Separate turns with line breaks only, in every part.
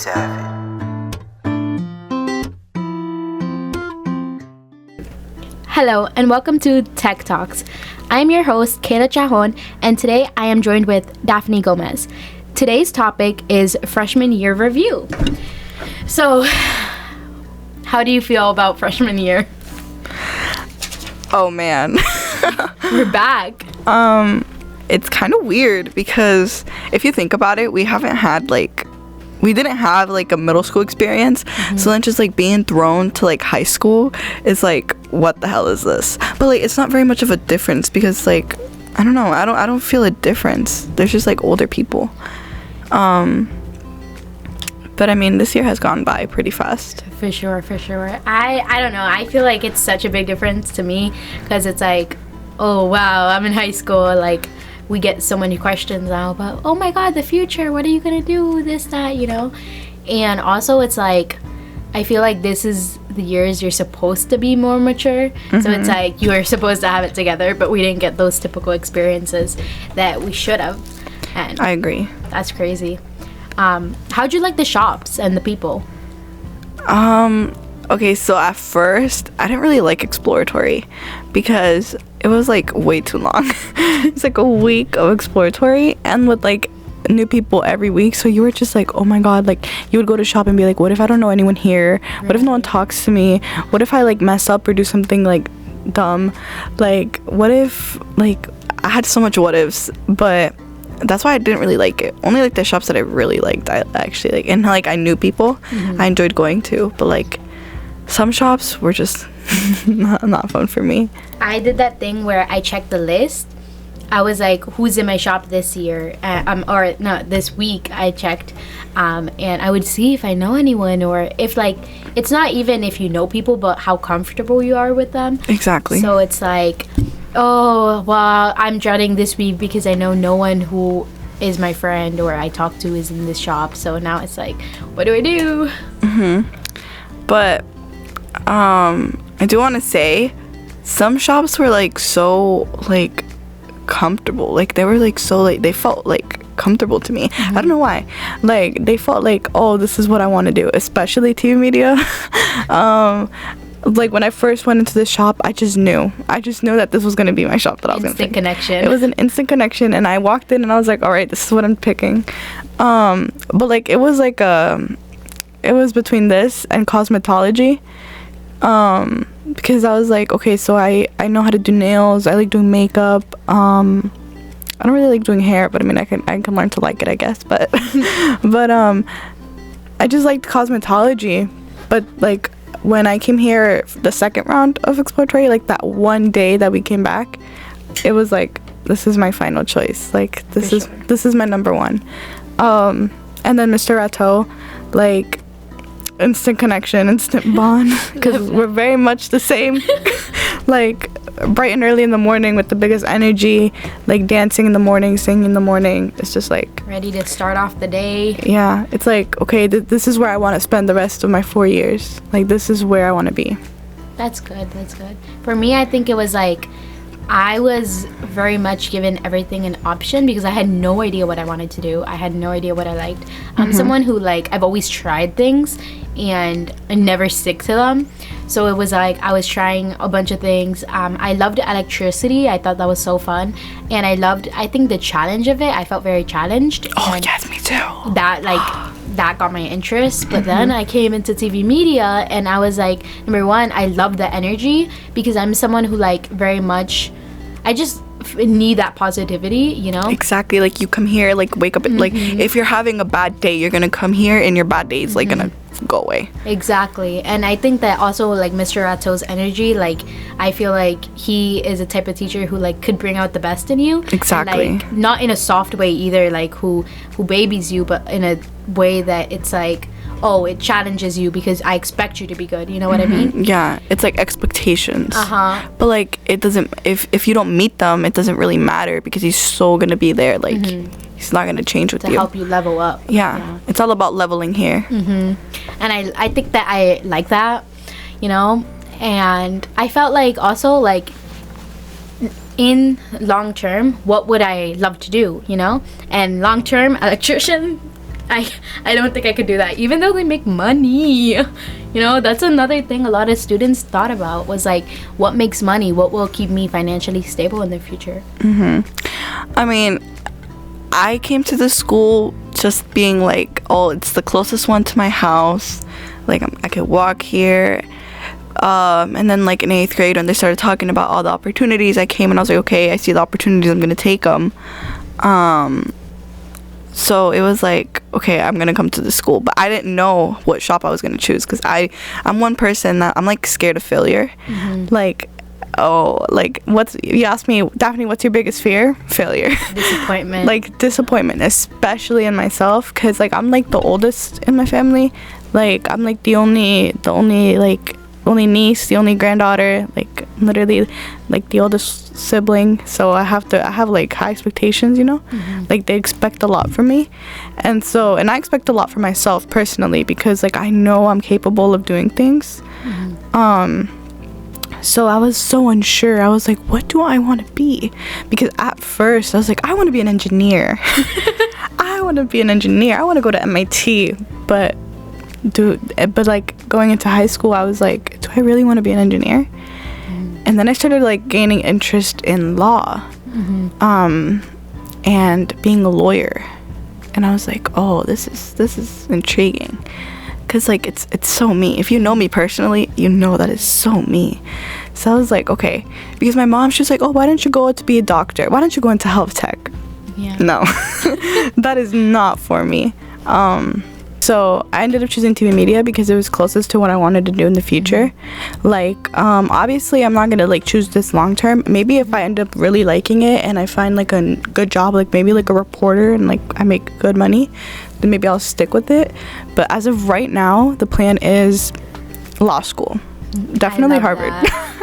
Savage.
Hello and welcome to Tech Talks. I'm your host, Kayla Chajon, and today I am joined with Dafne Gomez. Today's topic is freshman year review. So, how do you feel about freshman year?
Oh man.
We're back.
It's kind of weird because if you think about it, we didn't have a middle school experience. Mm-hmm. So then just like being thrown to like high school is like, what the hell is this? But like it's not very much of a difference because like I don't know, I don't feel a difference. There's just like older people. But I mean, this year has gone by pretty fast.
For sure. I don't know. I feel like it's such a big difference to me because it's like, oh wow, I'm in high school. Like we get so many questions now about, oh my god, the future. What are you gonna do? This, that, you know. And also, it's like, I feel like this is the years you're supposed to be more mature. Mm-hmm. So it's like you are supposed to have it together, but we didn't get those typical experiences that we should have. And
I agree.
That's crazy. How'd you like the shops and the people?
Okay, so at first I didn't really like exploratory because it was like way too long. It's like a week of exploratory and with like new people every week, so you were just like, oh my god, like you would go to shop and be like, what if I don't know anyone here? Right. What if no one talks to me? What if I like mess up or do something like dumb? Like what if, like, I had so much what ifs, but that's why I didn't really like it. Only like the shops that I really liked, I actually like, and like I knew people. Mm-hmm. I enjoyed going to, but like some shops were just not fun for me.
I did that thing where I checked the list. I was like, who's in my shop this year? Or no, this week I checked, and I would see if I know anyone, or if like, it's not even if you know people, but how comfortable you are with them.
Exactly.
So it's like, oh, well, I'm dreading this week because I know no one who is my friend or I talk to is in this shop. So now it's like, what do I do?
Mm-hmm. But I do want to say some shops were like so like comfortable. Like they were like so like they felt like comfortable to me. Mm-hmm. I don't know why. Like they felt like, oh, this is what I want to do, especially TV media. Like when I first went into this shop, I just knew that this was going to be my shop that I was going to pick.
Instant connection.
It was an instant connection, and I walked in and I was like, all right, this is what I'm picking. But like it was between this and cosmetology. Because I was like, okay, so I know how to do nails, I like doing makeup, I don't really like doing hair, but I mean I can learn to like it, I guess, but I just liked cosmetology. But like when I came here the second round of exploratory, like that one day that we came back, it was like, this is my final choice, like this is my number one. And then Mr. Rateau, like instant connection, instant bond, because we're very much the same. Like bright and early in the morning with the biggest energy, like dancing in the morning, singing in the morning. It's just like
ready to start off the day.
Yeah, it's like, okay, this is where I want to spend the rest of my 4 years. Like this is where I want to be.
That's good. For me, I think it was like I was very much given everything an option because I had no idea what I wanted to do. I had no idea what I liked. I'm someone who, like, I've always tried things and I never stick to them. So it was like I was trying a bunch of things. I loved electricity. I thought that was so fun. And I think the challenge of it, I felt very challenged.
Oh, yes, me too.
That got my interest. But then I came into TV media and I was like, number one, I love the energy because I'm someone who, like, very much, I just need that positivity, you know?
Exactly. Like you come here, like wake up, like if you're having a bad day, you're gonna come here and your bad day is like gonna go away.
Exactly. And I think that also, like, Mr. Rateau's energy, like, I feel like he is a type of teacher who, like, could bring out the best in you.
Exactly.
And, like, not in a soft way either, like who babies you, but in a way that it's like, oh, it challenges you because I expect you to be good. You know what I mean?
Yeah, it's like expectations. But like it doesn't. If you don't meet them, it doesn't really matter because he's so gonna be there. Like he's not gonna change with
to
you.
help you level up.
Yeah, it's all about leveling here.
And I think that I like that, you know. And I felt like also, like, in long term, what would I love to do, you know? And long term, electrician, I don't think I could do that, even though they make money. You know, that's another thing a lot of students thought about, was like, what makes money? What will keep me financially stable in the future?
I mean, I came to this school just being like, oh, it's the closest one to my house. Like, I could walk here. And then, like, in 8th grade, when they started talking about all the opportunities, I came and I was like, okay, I see the opportunities, I'm going to take them. So it was like, okay, I'm going to come to the school. But I didn't know what shop I was going to choose, because I'm one person that I'm, like, scared of failure. Like, you asked me, Daphne, what's your biggest fear? Failure.
Disappointment.
Like, disappointment, especially in myself, because, like, I'm, like, the oldest in my family. Like, I'm, like, the only niece, the only granddaughter, like, literally, like, the oldest sibling. So I have like high expectations, you know. Like, they expect a lot from me, and I expect a lot from myself personally, because, like, I know I'm capable of doing things. So I was so unsure. I was like, what do I want to be? Because at first I was like, I want to be an engineer. I want to go to MIT. But like, going into high school, I was like, do I really want to be an engineer? And then I started, like, gaining interest in law, and being a lawyer. And I was like, oh, this is intriguing. Because, like, it's so me. If you know me personally, you know that it's so me. So I was like, okay. Because my mom, she was like, oh, why don't you go to be a doctor? Why don't you go into health tech?
Yeah.
No. That is not for me. So I ended up choosing TV media because it was closest to what I wanted to do in the future. Like, obviously, I'm not going to, like, choose this long term. Maybe if I end up really liking it and I find, like, a good job, like, maybe, like, a reporter, and, like, I make good money, then maybe I'll stick with it. But as of right now, the plan is law school. Definitely Harvard.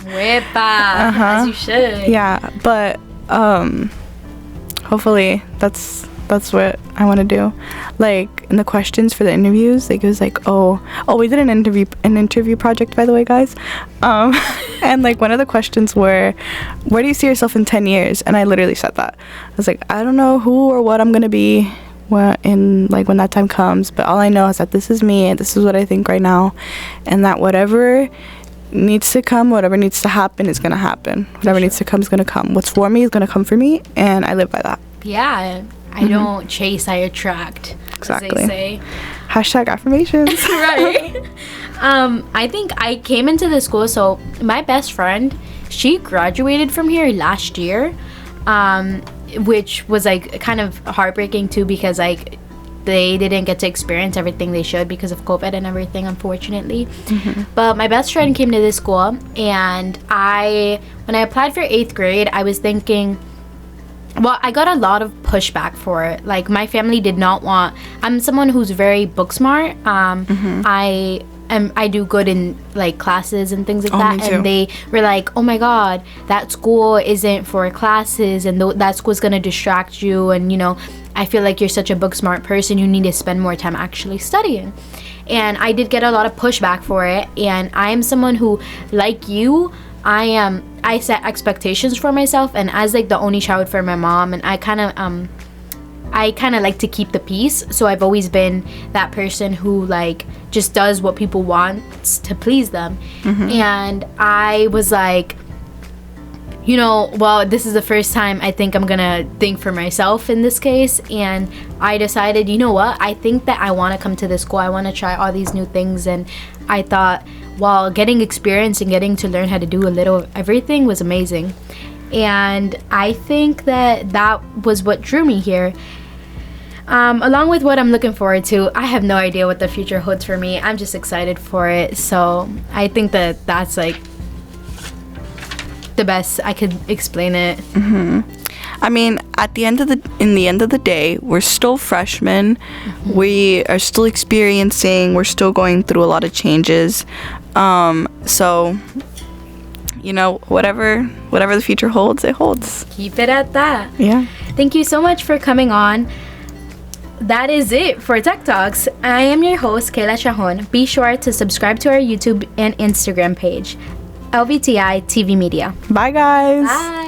Wepa, as you should.
Yeah, but hopefully that's what I want to do. Like, in the questions for the interviews, like, it was like, oh, we did an interview project, by the way, guys. And, like, one of the questions were, where do you see yourself in 10 years? And I literally said that. I was like, I don't know who or what I'm gonna be when that time comes, but all I know is that this is me and this is what I think right now, and that whatever needs to come, whatever needs to happen is gonna happen. Whatever needs to come is gonna come. What's for me is gonna come for me, and I live by that.
Yeah, I don't chase, I attract.
Exactly.
As they say.
Hashtag affirmations.
Right. I think I came into the school, so my best friend, she graduated from here last year, which was, like, kind of heartbreaking too, because, like, they didn't get to experience everything they should because of COVID and everything, unfortunately. But my best friend came to this school, and when I applied for 8th grade, I was thinking, well, I got a lot of pushback for it. Like, my family did not want, I'm someone who's very book smart. I do good in, like, classes and things like that, and they were like, oh my god, that school isn't for classes, and that school's gonna distract you, and, you know, I feel like you're such a book smart person, you need to spend more time actually studying. And I did get a lot of pushback for it, and I am someone who, like you, I set expectations for myself, and as, like, the only child for my mom, and I kind of like to keep the peace, so I've always been that person who, like, just does what people want to please them. And I was like, you know, well, this is the first time I think I'm gonna think for myself in this case, and I decided, you know what, I think that I want to come to this school, I want to try all these new things. And I thought, well, getting experience and getting to learn how to do a little of everything was amazing, and I think that was what drew me here. Along with what I'm looking forward to, I have no idea what the future holds for me. I'm just excited for it. So I think that's, like, the best I could explain it.
I mean, in the end of the day, we're still freshmen. We are still experiencing. We're still going through a lot of changes. So, you know, whatever the future holds, it holds.
Keep it at that.
Yeah.
Thank you so much for coming on. That is it for Tech Talks. I am your host, Kayla Chahon. Be sure to subscribe to our YouTube and Instagram page, LVTI TV Media.
Bye, guys.
Bye.